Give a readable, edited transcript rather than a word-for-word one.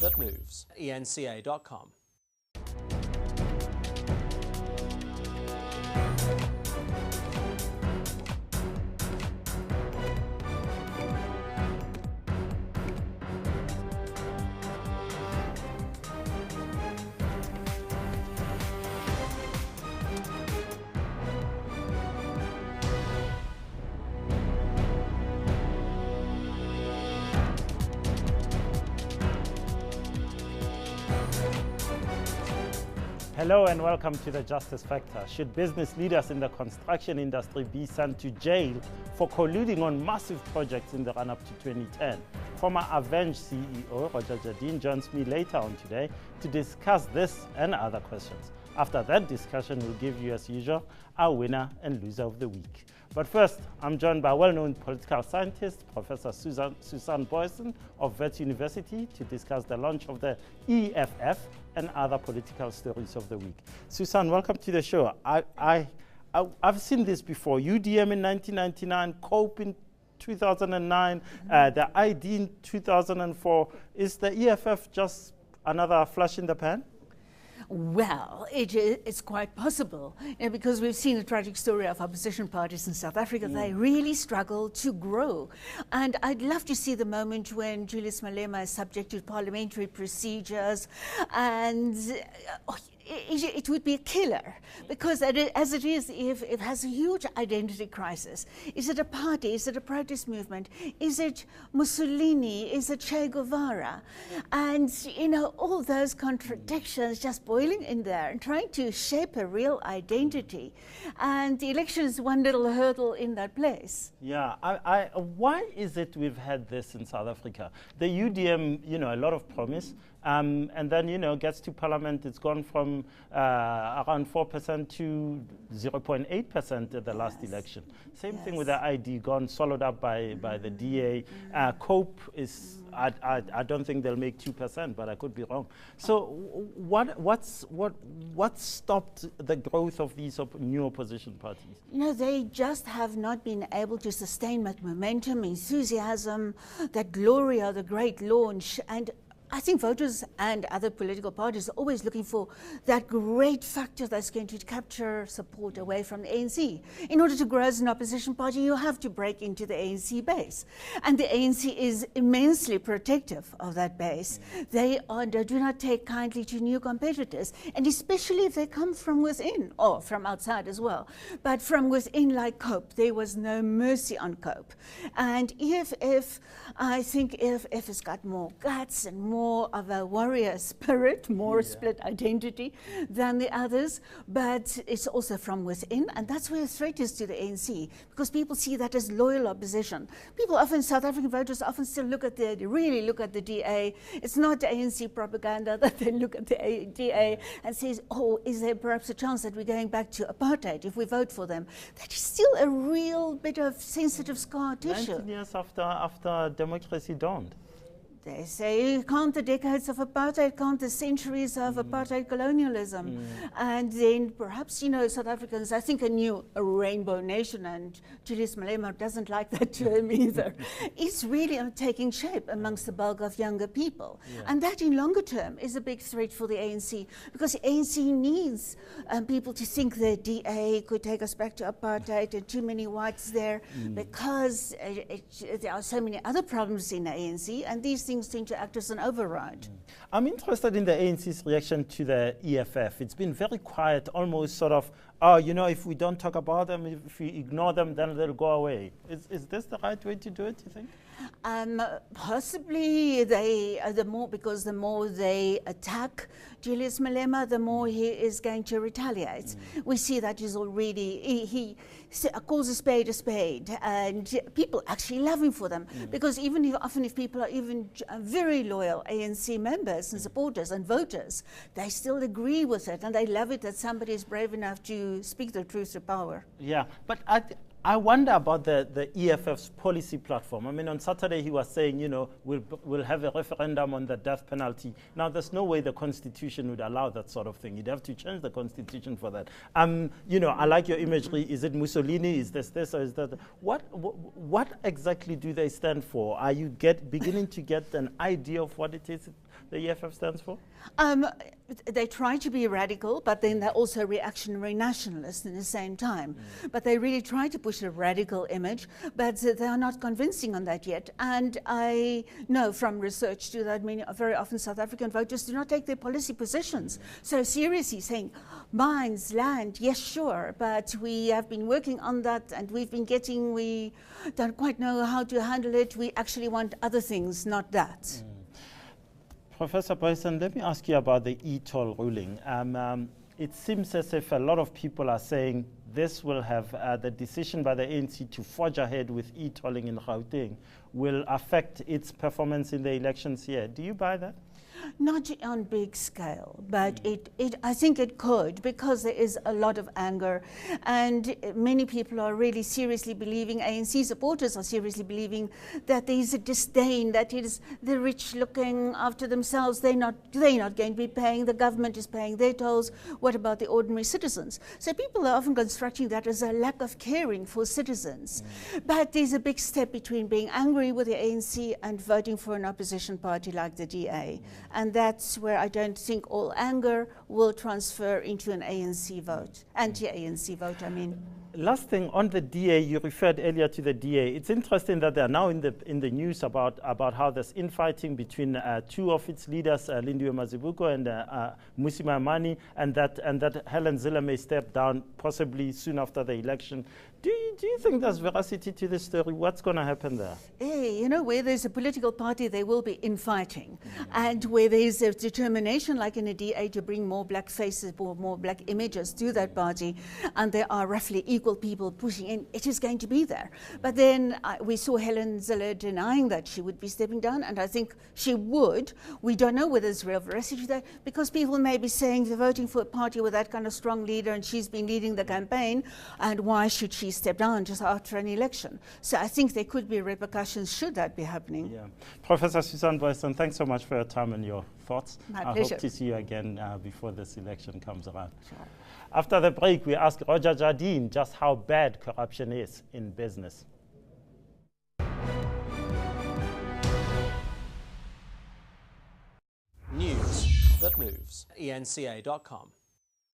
that moves. ENCA.com. Hello and welcome to the Justice Factor. Should business leaders in the construction industry be sent to jail for colluding on massive projects in the run-up to 2010? Former Avenge CEO Roger Jardine joins me later on today to discuss this and other questions. After that discussion, we'll give you, as usual, our winner and loser of the week. But first, I'm joined by well-known political scientist, Professor Susan Booysen of Wits University, to discuss the launch of the EFF and other political stories of the week. Susan, welcome to the show. I've seen this before. UDM in 1999, COPE in 2009, the ID in 2004. Is the EFF just another flash in the pan? Well, it's quite possible, because we've seen a tragic story of opposition parties in South Africa. They really struggle to grow. And I'd love to see the moment when Julius Malema is subject to parliamentary procedures, and it would be a killer, because as it is, if it has a huge identity crisis. Is it a party? Is it a protest movement? Is it Mussolini? Is it Che Guevara? And, all those contradictions just boiling in there and trying to shape a real identity. And the election is one little hurdle in that place. Yeah, why is it we've had this in South Africa? The UDM, a lot of promise. And then, gets to parliament, it's gone from around 4% to 0.8% at the last election. Same thing with the ID, gone swallowed up by the DA. COPE is, I don't think they'll make 2%, but I could be wrong. So what stopped the growth of these new opposition parties? They just have not been able to sustain that momentum, enthusiasm, that glory of the great launch. And I think voters and other political parties are always looking for that great factor that's going to capture support away from the ANC. In order to grow as an opposition party, you have to break into the ANC base. And the ANC is immensely protective of that base. They do not take kindly to new competitors, and especially if they come from within, or from outside as well. But from within, like COPE, there was no mercy on COPE. And I think EFF has got more guts and more of a warrior spirit, more split identity than the others, but it's also from within, and that's where the threat is to the ANC, because people see that as loyal opposition. People often, South African voters often still really look at the DA. It's not ANC propaganda that they look at the DA and says, oh, is there perhaps a chance that we're going back to apartheid if we vote for them? That is still a real bit of sensitive scar tissue. 19 years after democracy dawned. They say, count the decades of apartheid, count the centuries of apartheid colonialism. And then perhaps, South Africans, I think, a rainbow nation, and Julius Malema doesn't like that term either. It's really taking shape amongst the bulk of younger people. And that in longer term is a big threat for the ANC, because the ANC needs people to think the DA could take us back to apartheid and too many whites there, because there are so many other problems in the ANC, and these things seem to act as an override. I'm interested in the ANC's reaction to the EFF. It's been very quiet, almost sort of, if we don't talk about them, if we ignore them, then they'll go away. Is this the right way to do it, you think? Possibly because the more they attack Julius Malema, the more he is going to retaliate. We see that he's already, he calls a spade, and people actually love him for them, because often if people are even very loyal ANC members and supporters and voters, they still agree with it, and they love it that somebody is brave enough to speak the truth to power. Yeah, but I wonder about the EFF's policy platform. I mean, on Saturday he was saying, we'll have a referendum on the death penalty. Now, there's no way the Constitution would allow that sort of thing. You'd have to change the Constitution for that. I like your imagery. Is it Mussolini? Is this, or is that? What exactly do they stand for? Are you beginning to get an idea of what it is the EFF stands for? They try to be radical, but then they're also reactionary nationalists in the same time. But they really try to push a radical image, but they are not convincing on that yet. And I know from research too that very often South African voters do not take their policy positions so seriously, saying, mines, land, yes, sure, but we have been working on that and we don't quite know how to handle it. We actually want other things, not that. Professor Booysen, let me ask you about the e-toll ruling. It seems as if a lot of people are saying this will have the decision by the ANC to forge ahead with e-tolling in Gauteng will affect its performance in the elections here. Do you buy that? Not on big scale, but I think it could, because there is a lot of anger and many people are really seriously believing, ANC supporters are seriously believing that there is a disdain, that it is the rich looking after themselves. They're not going to be paying, the government is paying their tolls. What about the ordinary citizens? So people are often constructing that as a lack of caring for citizens. But there's a big step between being angry with the ANC and voting for an opposition party like the DA. And that's where I don't think all anger will transfer into an ANC vote, anti-ANC vote, I mean. Last thing on the DA, you referred earlier to the DA. It's interesting that they are now in the news about how there's infighting between two of its leaders, Lindiwe Mazibuko and Mmusi Maimane, and that Helen Zille may step down possibly soon after the election. Do you think there's veracity to this story? What's going to happen there? You know, where there's a political party, there will be infighting. And where there's a determination, like in a DA, to bring more black faces or more black images to that party, and there are roughly equal people pushing in, it is going to be there. But then we saw Helen Zille denying that she would be stepping down, and I think she would. We don't know whether there's real veracity to that, because people may be saying they're voting for a party with that kind of strong leader, and she's been leading the campaign, and why should she step down just after an election? So I think there could be repercussions should that be happening. Yeah. Professor Susan Booysen, thanks so much for your time and your thoughts. My I pleasure. hope to see you again before this election comes around. Sure. After the break, we ask Roger Jardine just how bad corruption is in business. News that moves. ENCA.com.